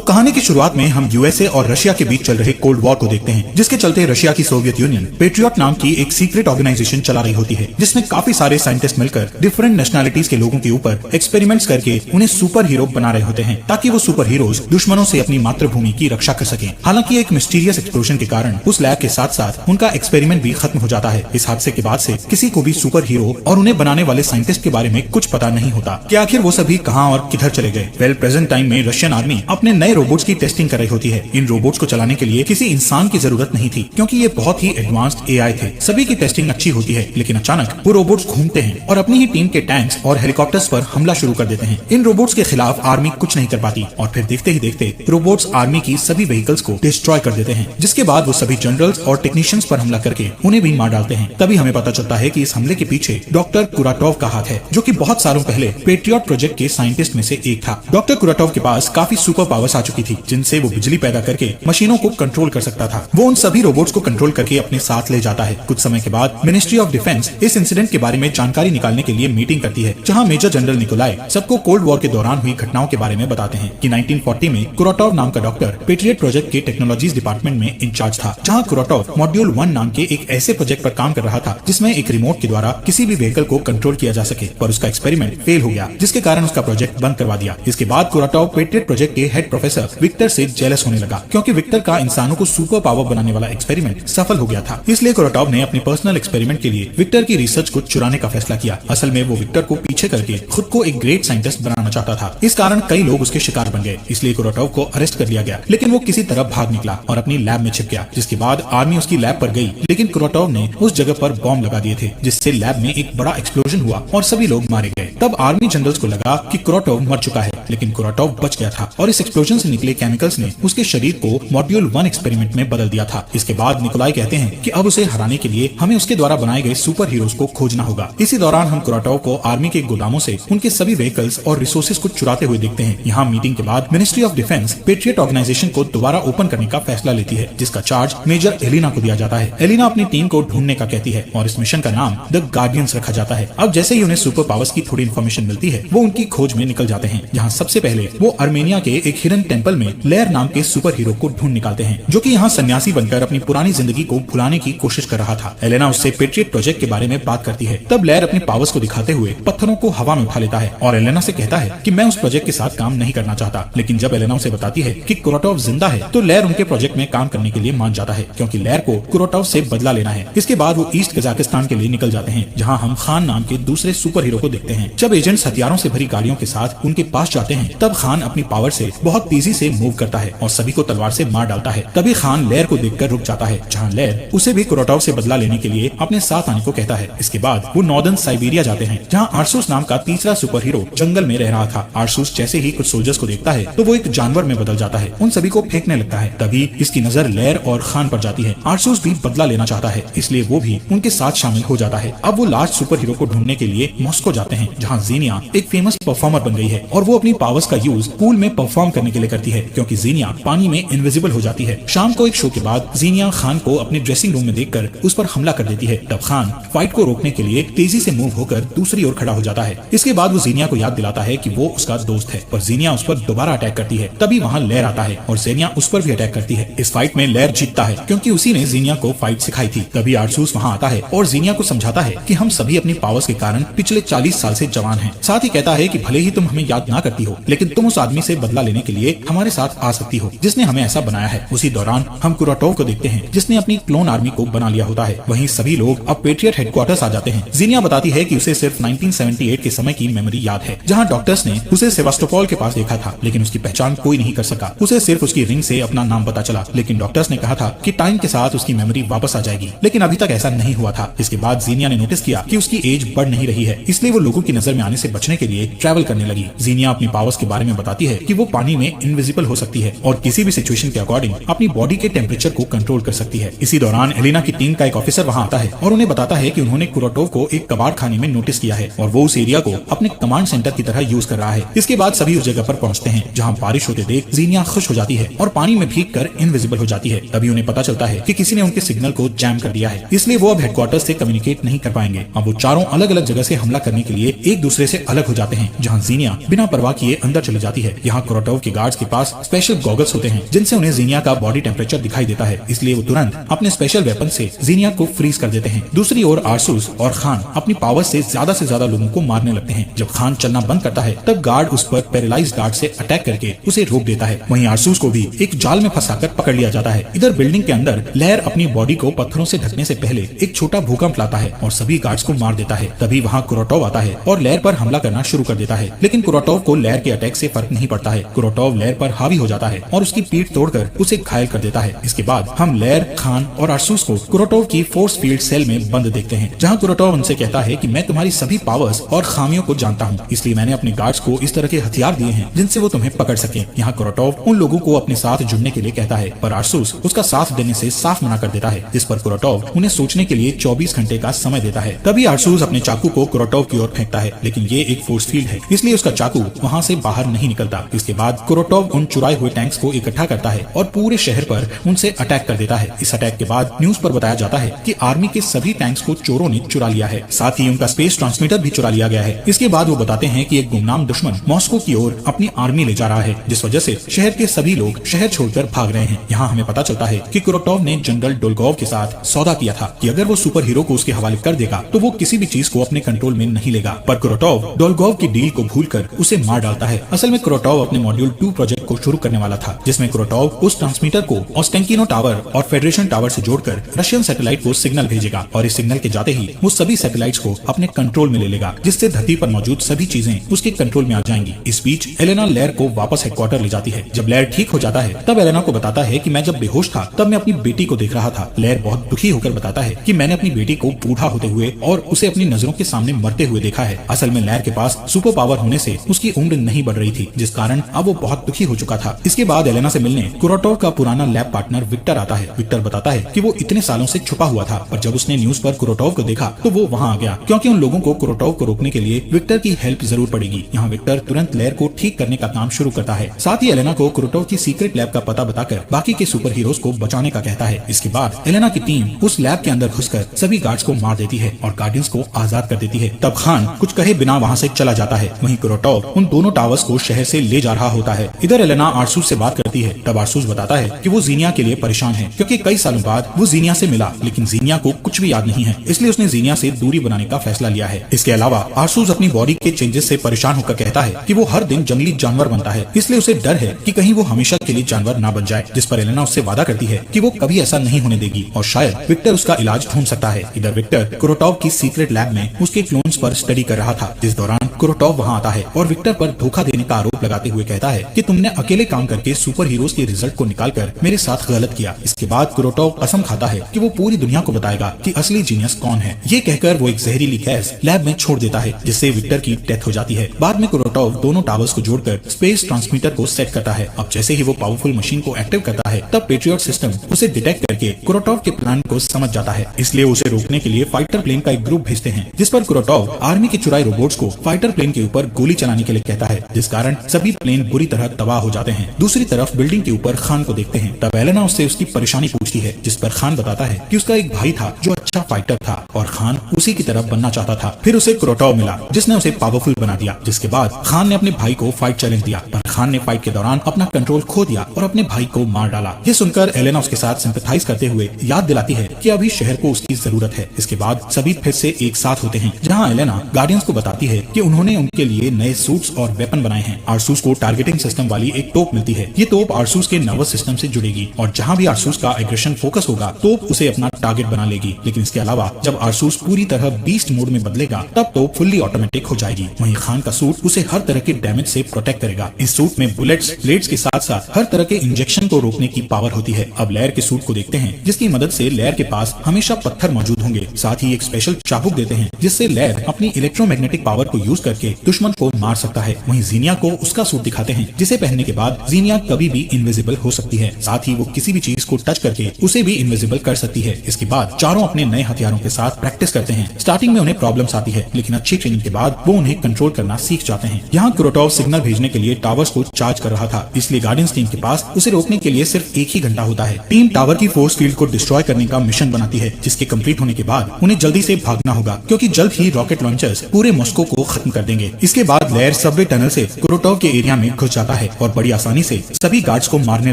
कहानी की शुरुआत में हम यूएसए और रशिया के बीच चल रहे कोल्ड वॉर को देखते हैं, जिसके चलते रशिया की सोवियत यूनियन पेट्रियट नाम की एक सीक्रेट ऑर्गेनाइजेशन चला रही होती है, जिसमें काफी सारे साइंटिस्ट मिलकर डिफरेंट नेशनैलिटीज के लोगों के ऊपर एक्सपेरिमेंट्स करके उन्हें सुपर हीरो बना रहे होते हैं, ताकि वो सुपर हीरोज दुश्मनों से अपनी मातृभूमि की रक्षा कर सकें। हालांकि एक मिस्टीरियस एक्सप्लोजन के कारण उस लैब के साथ साथ उनका एक्सपेरिमेंट भी खत्म हो जाता है। इस हादसे के बाद से किसी को भी सुपर हीरो और उन्हें बनाने वाले साइंटिस्ट के बारे में कुछ पता नहीं होता कि आखिर वो सभी कहां और किधर चले गए। वेल, प्रेजेंट टाइम में रशियन आर्मी अपने नए रोबोट्स की टेस्टिंग कर रही होती है। इन रोबोट्स को चलाने के लिए किसी इंसान की जरूरत नहीं थी, क्योंकि ये बहुत ही एडवांस्ड एआई थे। सभी की टेस्टिंग अच्छी होती है, लेकिन अचानक वो रोबोट्स घूमते हैं और अपनी ही टीम के टैंक्स और हेलीकॉप्टर्स पर हमला शुरू कर देते हैं। इन रोबोट्स के खिलाफ आर्मी कुछ नहीं कर पाती और फिर देखते ही देखते रोबोट्स आर्मी की सभी व्हीकल्स को डिस्ट्रॉय कर देते हैं, जिसके बाद वो सभी जनरल्स और टेक्नीशियंस पर हमला करके उन्हें भी मार डालते हैं। तभी हमें पता चलता है कि इस हमले के पीछे डॉक्टर कुराटोव का हाथ है, जो कि बहुत सालों पहले पेट्रियट प्रोजेक्ट के साइंटिस्ट में से एक था। डॉक्टर कुराटोव के पास काफी सुपर पावर्स आ चुकी थी, जिनसे वो बिजली पैदा करके मशीनों को कंट्रोल कर सकता था। वो उन सभी रोबोट्स को कंट्रोल करके अपने साथ ले जाता है। कुछ समय के बाद मिनिस्ट्री ऑफ डिफेंस इस इंसिडेंट के बारे में जानकारी निकालने के लिए मीटिंग करती है, जहां मेजर जनरल निकोलाई सबको कोल्ड वॉर के दौरान हुई घटनाओं के बारे में बताते हैं कि 1940 में कुराटोव नाम का डॉक्टर पेट्रियट प्रोजेक्ट के टेक्नोलॉजीज डिपार्टमेंट में इंचार्ज था, जहां कुराटोव मॉड्यूल 1 नाम के एक ऐसे प्रोजेक्ट पर काम कर रहा था जिसमें एक रिमोट के द्वारा किसी भी व्हीकल को कंट्रोल किया जा सके, पर उसका एक्सपेरिमेंट फेल हो गया, जिसके कारण उसका प्रोजेक्ट बंद करवा दिया। इसके बाद कुराटोव पेट्रियट प्रोजेक्ट के हेड प्रोफेसर विक्टर से जेलस होने लगा, क्योंकि विक्टर का इंसानों को सुपर पावर बनाने वाला एक्सपेरिमेंट सफल हो गया था। इसलिए कुराटोव ने अपने पर्सनल एक्सपेरिमेंट के लिए विक्टर की रिसर्च को चुराने का फैसला किया। असल में वो विक्टर को पीछे करके खुद को एक ग्रेट साइंटिस्ट बनाना चाहता था। इस कारण कई लोग उसके शिकार बन गए, इसलिए कुराटोव को अरेस्ट कर लिया गया, लेकिन वो किसी तरह भाग निकला और अपनी लैब में छिप गया। जिसके बाद आर्मी उसकी लैब पर गई, लेकिन कुराटोव ने उस जगह पर बॉम्ब लगा दिए थे, जिससे लैब में एक बड़ा एक्सप्लोजन हुआ और सभी लोग मारे गए। तब आर्मी जनरल्स को लगा कि कुराटोव मर चुका है, लेकिन कुराटोव बच गया था और इस एक्सप्लोजन से निकले केमिकल्स ने उसके शरीर को मॉड्यूल 1 एक्सपेरिमेंट में बदल दिया था। इसके बाद निकोलाई कहते हैं कि अब उसे हराने के लिए हमें उसके द्वारा बनाए गए सुपर हीरोज को खोजना होगा। इसी दौरान हम कुराटोव को आर्मी के गोदामों से उनके सभी व्हीकल्स और रिसोर्सेज को चुराते हुए देखते हैं। यहाँ मीटिंग के बाद ministry of defence patriot organisation को दोबारा ओपन करने का फैसला लेती है, जिसका चार्ज मेजर एलिना को दिया जाता है। एलिना अपनी टीम को ढूंढने का कहती है और इस मिशन का नाम द गार्डियंस रखा जाता है। अब जैसे ही उन्हें सुपर पावर्स की थोड़ी इन्फॉर्मेशन मिलती है, वो उनकी खोज में निकल जाते हैं, जहाँ सबसे पहले वो अर्मेनिया के एक हिडन टेम्पल में लेयर नाम के सुपर हीरो को ढूंढ निकालते हैं, जो कि यहाँ सन्यासी बनकर अपनी पुरानी जिंदगी को भुलाने की कोशिश कर रहा था। एलेना उससे पेट्रियट प्रोजेक्ट के बारे में बात करती है। तब लेयर अपनी पावर्स को दिखाते हुए पत्थरों को हवा में उठा लेता है और एलेना से कहता है कि मैं उस प्रोजेक्ट के साथ काम नहीं करना चाहता। लेकिन जब एलेना उसे बताती है कि कुराटोव जिंदा है, तो लेयर उनके प्रोजेक्ट में काम करने के लिए मान जाता है, क्योंकि लेयर को कुराटोव से बदला लेना है। इसके बाद वो ईस्ट कजाकिस्तान के लिए निकल जाते हैं, जहाँ हम खान नाम के दूसरे सुपर हीरो को देखते हैं। जब एजेंट्स हथियारों से भरी गाड़ियों के साथ उनके पास जाते हैं, तब खान अपनी पावर से बहुत तेजी से मूव करता है और सभी को तलवार से मार डालता है। तभी खान लेयर को देखकर रुक जाता है, जहाँ लेयर उसे भी कुराटोव से बदला लेने के लिए अपने साथ आने को कहता है। इसके बाद वो नॉर्दर्न साइबेरिया जाते हैं, जहाँ आर्सूस नाम का तीसरा सुपर हीरो जंगल में रह रहा था। आर्सूस जैसे ही कुछ सोल्जर्स को देखता है, तो वो एक जानवर में बदल जाता है, उन सभी को फेंकने लगता है। तभी इसकी नजर लेयर और खान पर जाती है। आर्सूस भी बदला लेना चाहता है, इसलिए वो भी उनके साथ शामिल हो जाता है। अब वो लास्ट सुपर हीरो को ढूंढने के लिए मॉस्को जाते हैं, जहाँ जीनिया एक फेमस परफॉर्मर बन गई है और वो अपनी पावर्स का यूज पूल में परफॉर्म करने के लिए करती है, क्योंकि जीनिया पानी में इनविजिबल हो जाती है। शाम को एक शो के बाद जीनिया खान को अपने ड्रेसिंग रूम में देखकर उस पर हमला कर देती है। तब खान फाइट को रोकने के लिए तेजी से मूव होकर दूसरी ओर खड़ा हो जाता है। इसके बाद वो जीनिया को याद दिलाता है कि वो उसका दोस्त है, पर जीनिया उस पर दोबारा अटैक करती है। तभी वहाँ लेयर आता है और जीनिया उस पर भी अटैक करती है। इस फाइट में लेयर जीतता है, क्योंकि उसी ने जीनिया को फाइट सिखाई थी। तभी आर्सूस वहाँ आता है और जीनिया को समझाता है कि हम सभी अपनी पावर्स के कारण पिछले 40 साल से जवान हैं। साथ ही कहता है कि भले ही तुम हमें याद ना करती हो, लेकिन तुम उस आदमी से बदला लेने के लिए हमारे साथ आ सकती हो, जिसने हमें ऐसा बनाया है। उसी दौरान हम कुराटोव को देखते हैं, जिसने अपनी क्लोन आर्मी को बना लिया होता है। वहीं सभी लोग अब पेट्रियट हेडक्वार्टर्स आ जाते हैं। जीनिया बताती है कि उसे सिर्फ 1978 के समय की मेमोरी याद है, जहां डॉक्टर्स ने उसे सेवास्टोपोल के पास देखा था, लेकिन उसकी पहचान कोई नहीं कर सका। उसे सिर्फ उसकी रिंग से अपना नाम पता चला, लेकिन डॉक्टर्स ने कहा था कि टाइम के साथ उसकी मेमोरी वापस आ जाएगी, लेकिन अभी तक ऐसा नहीं हुआ था। इसके बाद जीनिया ने नोटिस किया कि उसकी एज बढ़ नहीं रही है, इसलिए वो लोगों की नजर में आने से बचने के लिए ट्रैवल करने लगी। जीनिया अपनी पावर्स के बारे में बताती है कि वो पानी में इनविजिबल हो सकती है और किसी भी सिचुएशन के अकॉर्डिंग अपनी बॉडी के टेम्परेचर को कंट्रोल कर सकती है। इसी दौरान एलिना की टीम का एक ऑफिसर वहाँ आता है और उन्हें बताता है कि उन्होंने कुराटोव को एक कबाड़ खाने में नोटिस किया है और वो उस एरिया को अपने कमांड सेंटर की तरह यूज कर रहा है। इसके बाद सभी उस जगह पर पहुँचते हैं, जहाँ बारिश होते देख जीनिया खुश हो जाती है और पानी में भीग कर इनविजिबल हो जाती है। तभी उन्हें पता चलता है कि किसी ने उनके सिग्नल को जैम कर दिया है, इसलिए वो अब हेडक्वार्टर से कम्युनिकेट नहीं कर पाएंगे। अब वो चारों अलग अलग जगह से हमला करने के लिए एक दूसरे से अलग हो जाते हैं, जहाँ जीनिया बिना परवाह किए अंदर चली जाती है। यहाँ कुराटोव के गार्ड्स गार्ड्स के पास स्पेशल गॉगल्स होते हैं जिनसे उन्हें जीनिया का बॉडी टेम्परेचर दिखाई देता है, इसलिए वो तुरंत अपने स्पेशल वेपन से जीनिया को फ्रीज कर देते हैं। दूसरी ओर आरसूस और खान अपनी पावर से ज्यादा लोगों को मारने लगते हैं। जब खान चलना बंद करता है तब गार्ड उस पर पैरालाइज गार्ड से अटैक करके उसे रोक देता है। वहीं आरसूस को भी एक जाल में फंसाकर पकड़ लिया जाता है। इधर बिल्डिंग के अंदर लेयर अपनी बॉडी को पत्थरों से ढकने से पहले एक छोटा भूकंप लाता है और सभी गार्ड्स को मार देता है। तभी वहाँ कुरोटोव आता है और लेयर पर हमला करना शुरू कर देता है, लेकिन कुरोटोव को लेयर के अटैक से फर्क नहीं पड़ता है। कुरोटोव लेयर पर हावी हो जाता है और उसकी पीठ तोड़कर उसे घायल कर देता है। इसके बाद हम लेयर, खान और आरसूस को कुरोटोव की फोर्स फील्ड सेल में बंद देखते हैं, जहाँ कुरोटोव उनसे कहता है कि मैं तुम्हारी सभी पावर्स और खामियों को जानता हूँ, इसलिए मैंने अपने गार्ड्स को इस तरह के हथियार दिए हैं जिनसे वो तुम्हें पकड़ सके। यहाँ कुरोटोव उन लोगों को अपने साथ जुड़ने के लिए कहता है, पर आरसूस उसका साथ देने से साफ मना कर देता है, जिस पर कुरोटोव उन्हें सोचने के लिए 24 घंटे का समय देता है। तभी आरसूस अपने चाकू को कुरोटोव की ओर फेंकता है, लेकिन ये एक फोर्स फील्ड है, इसलिए उसका चाकू वहाँ से बाहर नहीं निकलता। इसके बाद कुरोटोव उन चुराए हुए टैंक्स को इकट्ठा करता है और पूरे शहर पर उनसे अटैक कर देता है। इस अटैक के बाद न्यूज पर बताया जाता है कि आर्मी के सभी टैंक्स को चोरों ने चुरा लिया है, साथ ही उनका स्पेस ट्रांसमीटर भी चुरा लिया गया है। इसके बाद वो बताते हैं कि एक गुमनाम दुश्मन मॉस्को की ओर अपनी आर्मी ले जा रहा है, जिस वजह से शहर के सभी लोग शहर छोड़कर भाग रहे हैं। यहाँ हमें पता चलता है कि कुरोटोव ने जनरल डोलगोव के साथ सौदा किया था कि अगर वो सुपर हीरो को उसके हवाले कर देगा तो वो किसी भी चीज को अपने कंट्रोल में नहीं लेगा, पर कुरोटोव डोलगोव की डील को भूलकर उसे मार डालता है। असल में कुरोटोव अपने मॉड्यूल 2 प्रोजेक्ट को शुरू करने वाला था, जिसमें कुरोटोव उस ट्रांसमीटर को ओस्टेंकिनो टावर और फेडरेशन टावर से जोड़कर रशियन सैटेलाइट को सिग्नल भेजेगा और इस सिग्नल के जाते ही वो सभी सैटेलाइट्स को अपने कंट्रोल में ले लेगा, जिससे धरती पर मौजूद सभी चीजें उसके कंट्रोल में आ जाएंगी। इस बीच एलेना लेयर को वापस हेडक्वार्टर ले जाती है। जब लेयर ठीक हो जाता है तब एलेना को बताता है कि मैं जब बेहोश था तब मैं अपनी बेटी को देख रहा था। लेयर बहुत दुखी होकर बताता है कि मैंने अपनी बेटी को बूढ़ा होते हुए और उसे अपनी नजरों के सामने मरते हुए देखा है। असल में लेयर के पास सुपर पावर होने से उसकी उम्र नहीं बढ़ रही थी, जिस कारण अब वो बहुत दुखी हो चुका था। इसके बाद एलेना से मिलने कुरोटोव का पुराना लैब पार्टनर विक्टर आता है। विक्टर बताता है कि वो इतने सालों से छुपा हुआ था, पर जब उसने न्यूज पर कुरोटोव को देखा तो वो वहाँ आ गया, क्योंकि उन लोगों को कुरोटोव को रोकने के लिए विक्टर की हेल्प जरूर पड़ेगी। यहाँ विक्टर तुरंत लेयर को ठीक करने का काम शुरू करता है। साथ ही एलेना को कुरोटोव की सीक्रेट लैब का पता बताकर बाकी के सुपर हीरोज को बचाने का कहता है। इसके बाद एलेना की टीम उस लैब के अंदर घुसकर सभी गार्ड्स को मार देती है और गार्डियंस को आजाद कर देती है। तब खान कुछ कहे बिना वहाँ से चला जाता है। वहीं कुरोटोव उन दोनों टावर्स को शहर से ले जा रहा होता है। इधर एलेना आरसूस से बात करती है। तब आरसूस बताता है कि वो जीनिया के लिए परेशान है, क्योंकि कई सालों बाद वो जीनिया से मिला, लेकिन जीनिया को कुछ भी याद नहीं है, इसलिए उसने जीनिया से दूरी बनाने का फैसला लिया है। इसके अलावा आरसूस अपनी बॉडी के चेंजेस से परेशान होकर कहता है कि वो हर दिन जंगली जानवर बनता है, इसलिए उसे डर है कि कहीं वो हमेशा के लिए जानवर ना बन जाए, जिस पर एलेना उससे वादा करती है कि वो कभी ऐसा नहीं होने देगी और शायद विक्टर उसका इलाज ढूंढ सकता है। इधर विक्टर कुरोटोव की सीक्रेट लैब में उसके क्लोन्स पर स्टडी कर रहा था, जिस दौरान कुरोटोव वहाँ आता है और विक्टर पर धोखा देने का आरोप लगाते हुए कहता है कि तुमने अकेले काम करके सुपर हीरोज के रिजल्ट को निकालकर मेरे साथ गलत किया। इसके बाद कुरोटोव कसम खाता है कि वो पूरी दुनिया को बताएगा कि असली जीनियस कौन है। ये कहकर वो एक जहरीली गैस लैब में छोड़ देता है, जिससे विक्टर की डेथ हो जाती है। बाद में कुरोटोव दोनों टावर्स को जोड़कर स्पेस ट्रांसमीटर को सेट करता है। अब जैसे ही वो पावरफुल मशीन को एक्टिव करता है तब पेट्रियट सिस्टम उसे डिटेक्ट करके कुरोटोव के प्लान को समझ जाता है, इसलिए उसे रोकने के लिए फाइटर प्लेन का एक ग्रुप भेजते हैं, जिस पर कुरोटोव आर्मी के चुराए रोबोट्स को फाइटर प्लेन के ऊपर गोली चलाने के लिए कहता है, जिस कारण सभी प्लेन बुरी तरह तबाह हो जाते हैं। दूसरी तरफ बिल्डिंग के ऊपर खान को देखते हैं। तब एलेना उससे उसकी परेशानी पूछती है, जिस पर खान बताता है कि उसका एक भाई था जो अच्छा फाइटर था और खान उसी की तरफ बनना चाहता था। फिर उसे कुरोटोव मिला जिसने उसे पावरफुल बना दिया, जिसके बाद खान ने अपने भाई को फाइट चैलेंज दिया, पर खान ने फाइट के दौरान अपना कंट्रोल खो दिया और अपने भाई को मार डाला। ये सुनकर एलेना उसके साथ सिंपैथाइज करते हुए याद दिलाती है कि अभी शहर को उसकी जरूरत है। इसके बाद सभी फिर से एक साथ होते हैं, जहाँ एलेना गार्डियंस को बताती है कि उन्होंने उनके लिए नए सूट्स और वेपन बनाए हैं। आरसूस को टारगेटिंग सिस्टम वाली एक तोप मिलती है। ये तोप आरसूस के नर्वस सिस्टम से जुड़ेगी और जहाँ भी आरसूस का एग्रेशन फोकस होगा तोप उसे अपना टारगेट बना लेगी। लेकिन इसके अलावा जब आरसूस पूरी तरह बीस्ट मोड में बदलेगा तब तोप फुल्ली ऑटोमेटिक हो जाएगी। वहीं खान का सूट उसे हर तरह के डैमेज से प्रोटेक्ट करेगा। इस सूट में बुलेट्स, ब्लेड्स के साथ साथ हर तरह के इंजेक्शन को रोकने की पावर होती है। अब लेयर के सूट को देखते हैं, जिसकी मदद से लेयर के पास हमेशा पत्थर मौजूद होंगे। साथ ही एक स्पेशल चाबुक देते हैं, जिससे लेयर अपनी इलेक्ट्रोमैग्नेटिक पावर को यूज करके दुश्मन को मार सकता है। वहीं जीनिया को उसका सूट दिखाते हैं, जिसे पहनने के बाद जीनिया कभी भी इनविजिबल हो सकती है। साथ ही वो किसी भी चीज को टच करके उसे भी इनविजिबल कर सकती है। इसके बाद चारों अपने नए हथियारों के साथ प्रैक्टिस करते हैं। स्टार्टिंग में उन्हें प्रॉब्लम्स आती है, लेकिन अच्छी ट्रेनिंग के बाद वो उन्हें कंट्रोल करना सीख जाते हैं। यहाँ कुरोटोव सिग्नल भेजने के लिए टावर्स को चार्ज कर रहा था, इसलिए गार्डियंस टीम के पास उसे रोकने के लिए सिर्फ एक ही घंटा होता है। टीम टावर की फोर्स फील्ड को डिस्ट्रॉय करने का मिशन बनाती है, जिसके कंप्लीट होने के बाद उन्हें जल्दी से भागना होगा, क्योंकि जल्द ही रॉकेट लॉन्चर्स पूरे मॉस्को को खत्म कर देंगे। इसके बाद लेयर सबवे टनल से कुरोटोव के एरिया में घुस जाता है और बड़ी आसानी से सभी गार्ड्स को मारने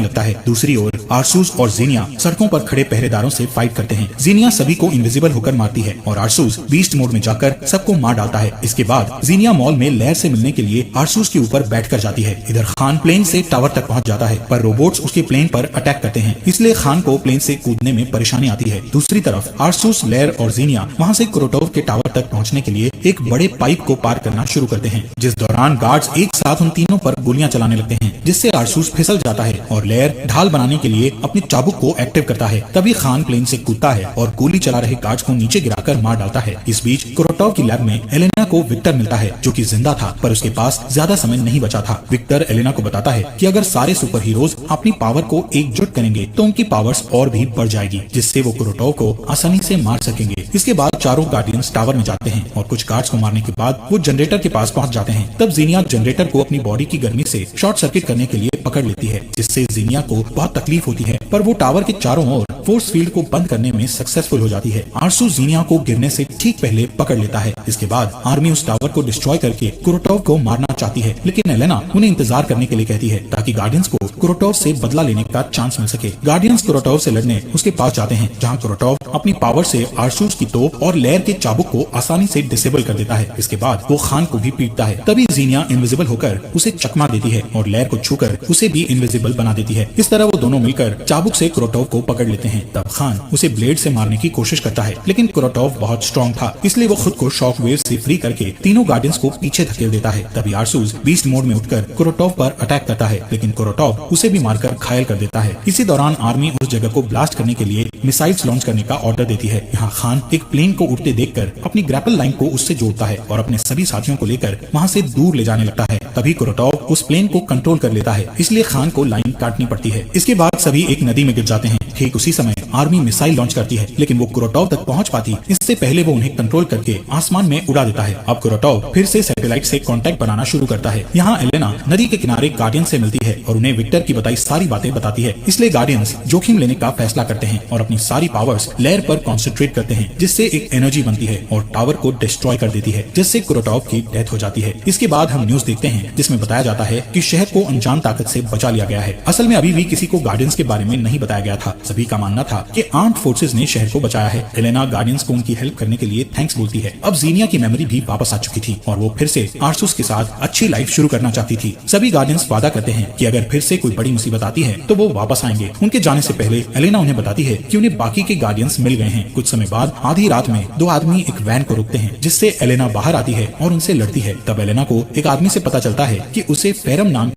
लगता है। दूसरी ओर आरसूस और जीनिया सड़कों पर खड़े पहरेदारों से फाइट करते हैं। जीनिया सभी को इनविजिबल होकर मारती है और आरसूस बीस्ट मोड में जाकर सबको मार डालता है। इसके बाद जीनिया मॉल में लेयर से मिलने के लिए आरसूस के ऊपर बैठकर जाती है। इधर खान प्लेन से टावर तक पहुंच जाता है, पर रोबोट्स उसके प्लेन पर अटैक करते हैं, इसलिए खान को प्लेन से कूदने में परेशानी आती है। दूसरी तरफ आरसूस, लेयर और जीनिया वहां से कुरोटोव के टावर तक पहुंचने के लिए एक बड़े पाइप को पार करना शुरू करते हैं, जिस दौरान गार्ड्स एक साथ उन तीनों पर गोलियां चलाने लगते हैं, जिससे आरसूस फिसल जाता है और लेयर ढाल बनाने के लिए अपनी चाबुक को एक्टिव करता है। तभी खान प्लेन से कूदता है और गोली चला रहे गार्ड्स को नीचे गिराकर मार डालता है। इस बीच कुरोटोव की लैब में एलेना को विक्टर मिलता है, जो कि जिंदा था, पर उसके पास ज्यादा समय नहीं बचा था। विक्टर एलेना को बताता है कि अगर सारे सुपर हीरोज अपनी पावर को एकजुट करेंगे तो उनकी पावर्स और भी बढ़ जाएगी, जिससे वो कुरोटोव को आसानी से मार सकेंगे। इसके बाद चारों गार्डियंस टावर में जाते हैं और कुछ गार्ड्स को मारने के बाद वो जनरेटर के पास पहुंच जाते हैं। तब जीनिया जनरेटर को अपनी बॉडी की गर्मी से शॉर्ट सर्किट करने के लिए पकड़ लेती है, जिससे जीनिया को बहुत तकलीफ होती है, पर वो टावर के चारों ओर फोर्स फील्ड को बंद करने में सक्सेसफुल हो जाती है। आरसू जीनिया को गिरने से ठीक पहले पकड़ लेता है। इसके बाद आर्मी उस टावर को डिस्ट्रॉय करके कुरोटोव को मारना चाहती है, लेकिन एलेना उन्हें इंतजार करने के लिए कहती है ताकि गार्डियंस को कुरोटोव से बदला लेने का चांस मिल सके। गार्डियंस कुरोटोव से लड़ने उसके पास जाते हैं, जहां कुरोटोव अपनी पावर से आरसूस की तोप और लेयर के चाबुक को आसानी से डिसेबल कर देता है। इसके बाद वो खान को भी पीटता है। तभी जीनिया इनविजिबल होकर उसे चकमा देती है और लेयर को छूकर उसे भी इनविजिबल बना देती है। इस तरह वो दोनों मिलकर चाबुक से कुरोटोव को पकड़ लेते हैं। तब खान उसे ब्लेड से मारने की कोशिश करता है, लेकिन कुरोटोव बहुत स्ट्रॉन्ग था, इसलिए वो खुद को शॉक वेव से फ्री करके तीनों गार्डियंस को पीछे धकेल देता है। तभी आरसूस बीस्ट मोड में उठकर कुरोटोव पर अटैक करता है, लेकिन कुरोटोव उसे भी मारकर घायल कर देता है। इसी दौरान आर्मी उस जगह को ब्लास्ट करने के लिए मिसाइल्स लॉन्च करने का ऑर्डर देती है। यहाँ खान एक प्लेन को उड़ते देखकर अपनी ग्रैपल लाइन को उससे जोड़ता है और अपने सभी साथियों को लेकर वहाँ से दूर ले जाने लगता है। तभी कुरोटोव उस प्लेन को कंट्रोल कर लेता है, इसलिए खान को लाइन काटनी पड़ती है। इसके बाद सभी एक नदी में गिर जाते हैं। ठीक उसी समय आर्मी मिसाइल लॉन्च करती है, लेकिन वो कुरोटोव तक पहुंच पाती इससे पहले वो उन्हें कंट्रोल करके आसमान में उड़ा देता है। अब कुरोटोव फिर से सैटेलाइट से कांटेक्ट बनाना शुरू करता है। यहाँ एलेना नदी के किनारे गार्डियंस से मिलती है और उन्हें विक्टर की बताई सारी बातें बताती है, इसलिए गार्डियंस जोखिम लेने का फैसला करते हैं और अपनी सारी पावर्स लेयर पर कॉन्सेंट्रेट करते हैं, जिससे एक एनर्जी बनती है और टावर को डिस्ट्रॉय कर देती है, जिससे कुरोटोव की डेथ हो जाती है। इसके बाद हम न्यूज देखते हैं जिसमें बताया जाता है कि शहर को अनजान ताकत से बचा लिया गया है। असल में अभी भी किसी को गार्डियंस के बारे में नहीं बताया गया था। सभी का मानना था कि आर्म्ड फोर्सेस ने शहर को बचाया है। एलेना गार्डियंस को उनकी हेल्प करने के लिए थैंक्स बोलती है। अब जीनिया की मेमोरी भी वापस आ चुकी थी और वो फिर से आरसूस के साथ अच्छी लाइफ शुरू करना चाहती थी। सभी गार्डियंस वादा करते हैं कि अगर फिर से कोई बड़ी मुसीबत आती है तो वो वापस आएंगे। उनके जाने से पहले एलेना उन्हें बताती है कि उन्हें बाकी के गार्डियंस मिल गए हैं। कुछ समय बाद आधी रात में दो आदमी एक वैन को रोकते हैं, जिससे एलेना बाहर आती है और उनसे लड़ती है। तब एलेना को एक आदमी से पता चलता है कि उसे फेरम नाम